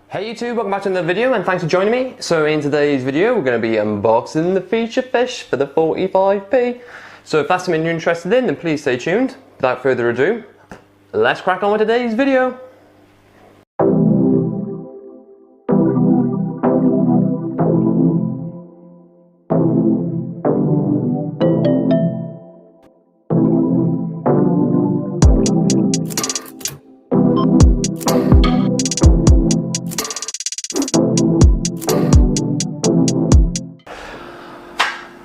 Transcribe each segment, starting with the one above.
Hey YouTube, welcome back to another video and thanks for joining me. So in today's video we're going to be unboxing the feature fish for the 45p. So if that's something you're interested in, then please stay tuned. Without further ado, let's crack on with today's video.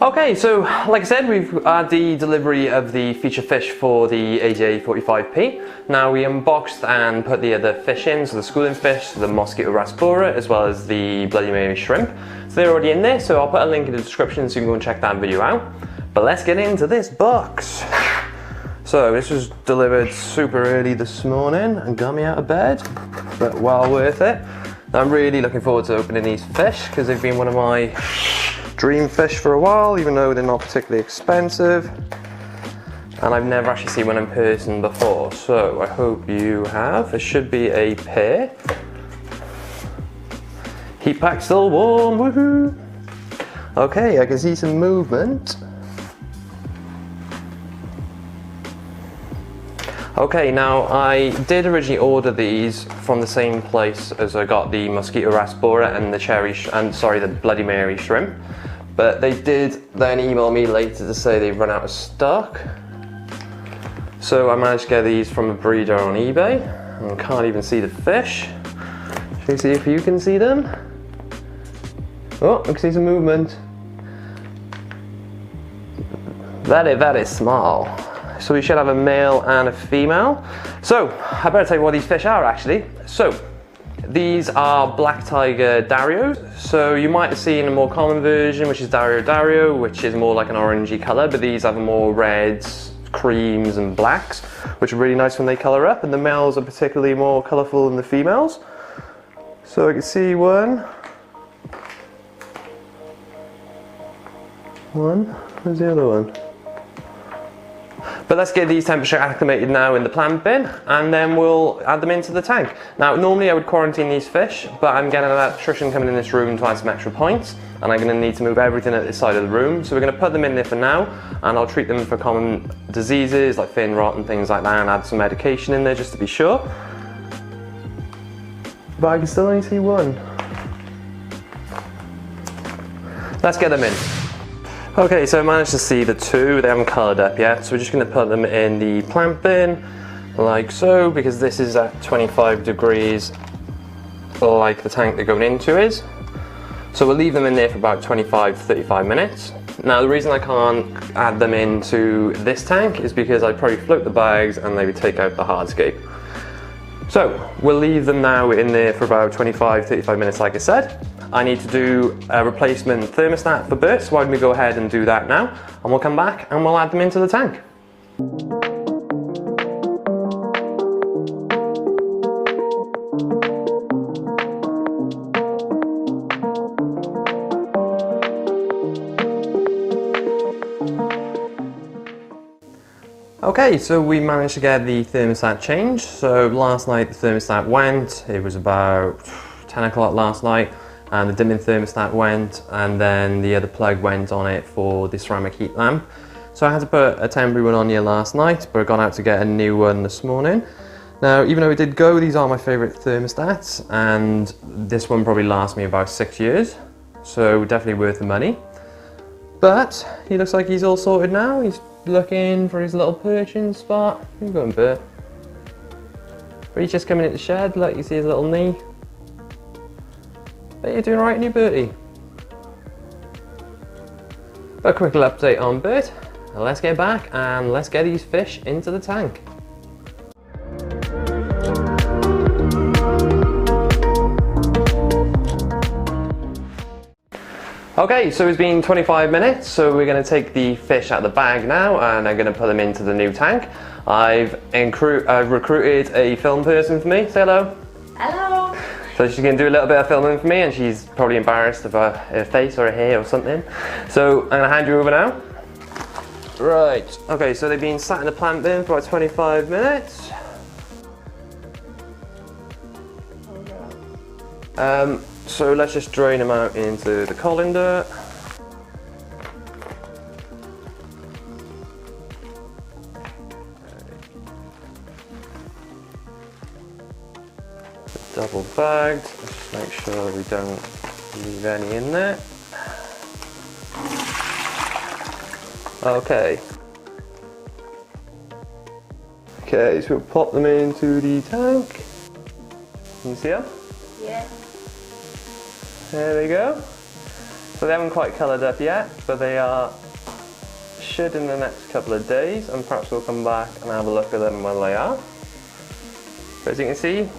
Okay, so like I said, we've had the delivery of the feature fish for the AJ 45p. Now we unboxed and put the other fish in, so the schooling fish, the mosquito raspora, as well as the Bloody Mary shrimp. So they're already in there, so I'll put a link in the description so you can go and check that video out. But let's get into this box. So this was delivered super early this morning and got me out of bed, but well worth it. I'm really looking forward to opening these fish because they've been one of my dream fish for a while, even though they're not particularly expensive, and I've never actually seen one in person before, so I hope you have. It should be a pair. Heat pack still warm, woohoo! Okay, I can see some movement. Okay, now I did originally order these from the same place as I got the mosquito raspora and the Bloody Mary shrimp. But they did then email me later to say they've run out of stock. So I managed to get these from a breeder on eBay. And can't even see the fish. Should we see if you can see them? Oh, I can see some movement. Very small. So we should have a male and a female. So I better tell you what these fish are actually. So these are black tiger Darios. So you might have seen a more common version, which is Dario, which is more like an orangey color, but these have more reds, creams and blacks, which are really nice when they color up, and the males are particularly more colorful than the females. So I can see one. Where's the other one? But let's get these temperature acclimated now in the plant bin, and then we'll add them into the tank. Now, normally I would quarantine these fish, but I'm getting an electrician coming in this room to add some extra points, and I'm going to need to move everything at this side of the room. So we're going to put them in there for now, and I'll treat them for common diseases like fin rot and things like that, and add some medication in there just to be sure. But I can still only see one. Let's get them in. Okay, so I managed to see the two. They haven't coloured up yet, so we're just going to put them in the plant bin, like so, because this is at 25 degrees, like the tank they're going into is. So we'll leave them in there for about 25 to 35 minutes. Now, the reason I can't add them into this tank is because I'd probably float the bags and they would take out the hardscape. So we'll leave them now in there for about 25 to 35 minutes, like I said. I need to do a replacement thermostat for Bert, so why don't we go ahead and do that now, and we'll come back and we'll add them into the tank. Okay, so we managed to get the thermostat changed. So last night the thermostat went, it was about 10 o'clock last night, and the dimming thermostat went, and then the other plug went on it for the ceramic heat lamp. So I had to put a temporary one on here last night, but I got out to get a new one this morning. Now, even though it did go, these are my favourite thermostats, and this one probably lasts me about 6 years, so definitely worth the money. But he looks like he's all sorted now. He's looking for his little perching spot. Where you going, Bert? But he's just coming in the shed. Look, you see his little knee. But you're doing right, new Bertie. A quick little update on Bert. Let's get back and let's get these fish into the tank. Okay, so it's been 25 minutes, so we're going to take the fish out of the bag now and I'm going to put them into the new tank. I've recruited a film person for me. Say hello. Hello. So she's going to do a little bit of filming for me, and she's probably embarrassed of her face or her hair or something. So I'm going to hand you over now. Right, okay, so they've been sat in the plant bin for about 25 minutes. So let's just drain them out into the colander. Double bagged, just make sure we don't leave any in there. Okay. Okay, so we'll pop them into the tank. Can you see them? Yeah. There they go. So they haven't quite coloured up yet, but they should in the next couple of days, and perhaps we'll come back and have a look at them when they are. But as you can see,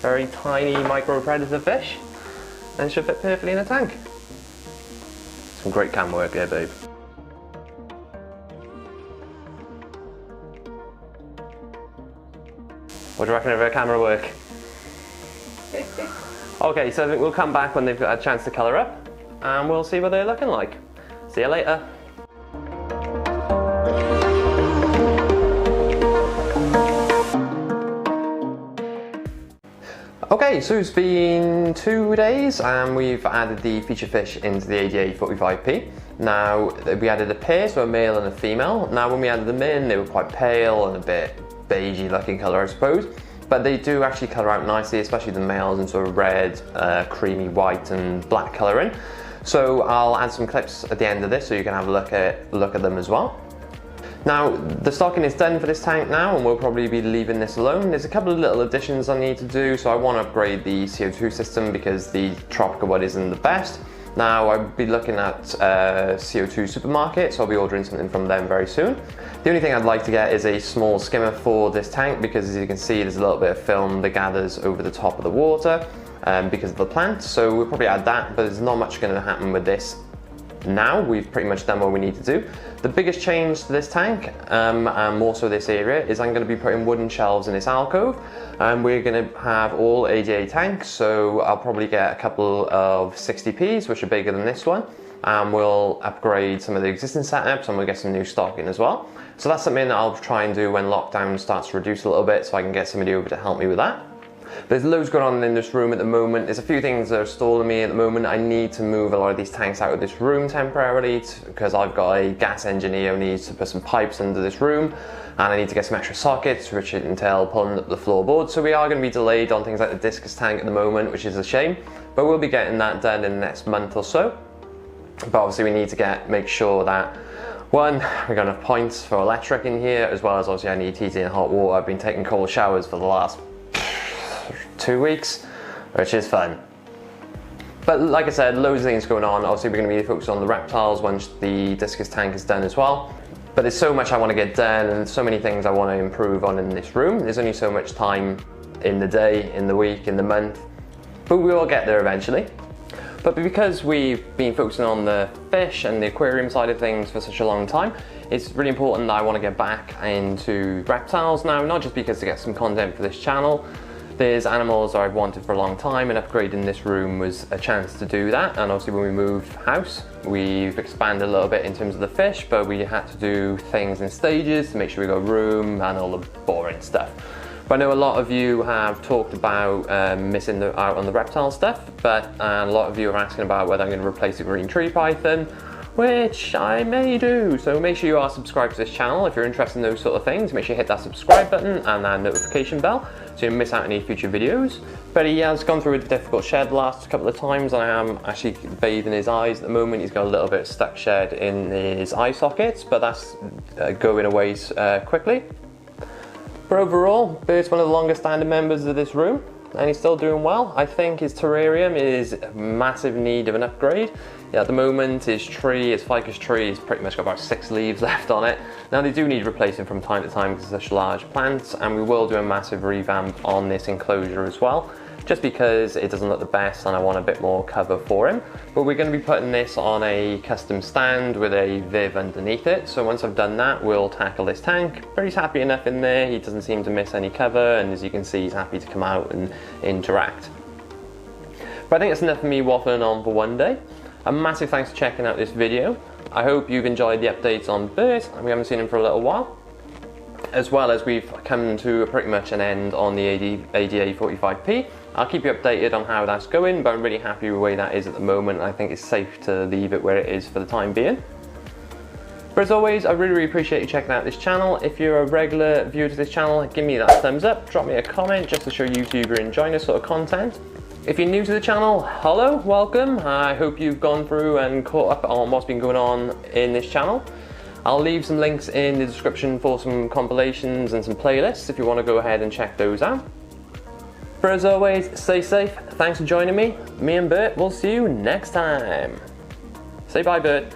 very tiny micro predator fish, and should fit perfectly in a tank. Some great camera work there, babe. What do you reckon of our camera work? Okay, so I think we'll come back when they've got a chance to colour up, and we'll see what they're looking like. See you later. Okay, so it's been 2 days and we've added the feature fish into the ADA 45p. Now, we added a pair, so a male and a female. Now, when we added them in, they were quite pale and a bit beigey looking colour, I suppose. But they do actually colour out nicely, especially the males in sort of red, creamy white and black colouring. So I'll add some clips at the end of this so you can have a look at them as well. Now, the stocking is done for this tank now, and we'll probably be leaving this alone. There's a couple of little additions I need to do, so I want to upgrade the CO2 system because the tropical one isn't the best. Now, I'll be looking at CO2 supermarket, so I'll be ordering something from them very soon. The only thing I'd like to get is a small skimmer for this tank because, as you can see, there's a little bit of film that gathers over the top of the water because of the plant, so we'll probably add that, but there's not much going to happen with this now. We've pretty much done what we need to do. The biggest change to this tank, and more so this area, is I'm going to be putting wooden shelves in this alcove. We're going to have all ADA tanks, so I'll probably get a couple of 60p's, which are bigger than this one, and we'll upgrade some of the existing setups and we'll get some new stocking as well. So that's something that I'll try and do when lockdown starts to reduce a little bit, so I can get somebody over to help me with that. There's loads going on in this room at the moment. There's a few things that are stalling me at the moment. I need to move a lot of these tanks out of this room temporarily because I've got a gas engineer who needs to put some pipes under this room, and I need to get some extra sockets, which entail pulling up the floorboard. So we are going to be delayed on things like the discus tank at the moment, which is a shame, but we'll be getting that done in the next month or so. But obviously we need to make sure that, one, we've got enough points for electric in here, as well as obviously I need heating and hot water. I've been taking cold showers for the last 2 weeks, which is fun. But like I said, loads of things going on. Obviously we're going to be focused on the reptiles once the discus tank is done as well. But there's so much I want to get done and so many things I want to improve on in this room. There's only so much time in the day, in the week, in the month, but we will get there eventually. But because we've been focusing on the fish and the aquarium side of things for such a long time, it's really important that I want to get back into reptiles now, not just because to get some content for this channel. There's animals that I've wanted for a long time, and upgrading this room was a chance to do that. And obviously when we moved house, we've expanded a little bit in terms of the fish, but we had to do things in stages to make sure we got room and all the boring stuff. But I know a lot of you have talked about missing out on the reptile stuff, but a lot of you are asking about whether I'm going to replace the green tree python, which I may do. So make sure you are subscribed to this channel if you're interested in those sort of things. Make sure you hit that subscribe button and that notification bell so you don't miss out any future videos. But he has gone through a difficult shed the last couple of times, and I am actually bathing his eyes at the moment. He's got a little bit of stuck shed in his eye sockets, but that's going away quickly. But overall, Bert's one of the longest standing members of this room, and he's still doing well. I think his terrarium is in massive need of an upgrade. Yeah, at the moment, his ficus tree, has pretty much got about 6 leaves left on it. Now they do need replacing from time to time because it's such large plants, and we will do a massive revamp on this enclosure as well, just because it doesn't look the best and I want a bit more cover for him. But we're going to be putting this on a custom stand with a viv underneath it. So once I've done that, we'll tackle this tank. But he's happy enough in there. He doesn't seem to miss any cover, and as you can see, he's happy to come out and interact. But I think it's enough for me waffling on for one day. A massive thanks for checking out this video. I hope you've enjoyed the updates on Bert. We haven't seen him for a little while, as well as we've come to pretty much an end on the ADA 45p. I'll keep you updated on how that's going, but I'm really happy with the way that is at the moment. I think it's safe to leave it where it is for the time being. But as always, I really appreciate you checking out this channel. If you're a regular viewer to this channel, give me that thumbs up, drop me a comment just to show YouTube you're enjoying this sort of content. If you're new to the channel, hello, welcome. I hope you've gone through and caught up on what's been going on in this channel. I'll leave some links in the description for some compilations and some playlists if you want to go ahead and check those out. But as always, stay safe. Thanks for joining me. Me and Bert will see you next time. Say bye, Bert.